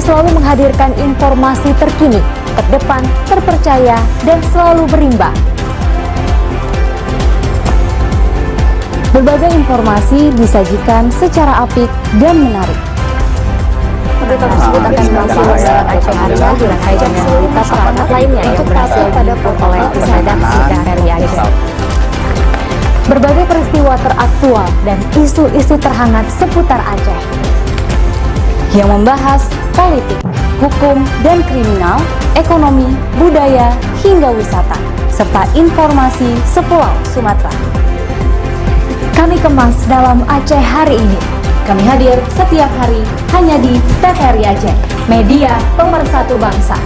selalu menghadirkan informasi terkini, terdepan, terpercaya, dan selalu berimbang. Berbagai informasi disajikan secara apik dan menarik. Berita tersebut akan berhasil lewat Aceh Harian di rangkaian dengan berita perangkat lainnya yang berhasil didapur oleh redaksi KRI Aceh. Berbagai peristiwa teraktual dan isu-isu terhangat seputar Aceh yang membahas politik, hukum dan kriminal, ekonomi, budaya, hingga wisata, serta informasi sepulau Sumatera. Kami kemas dalam Aceh hari ini. Kami hadir setiap hari hanya di TVRI Aceh, media pemersatu bangsa.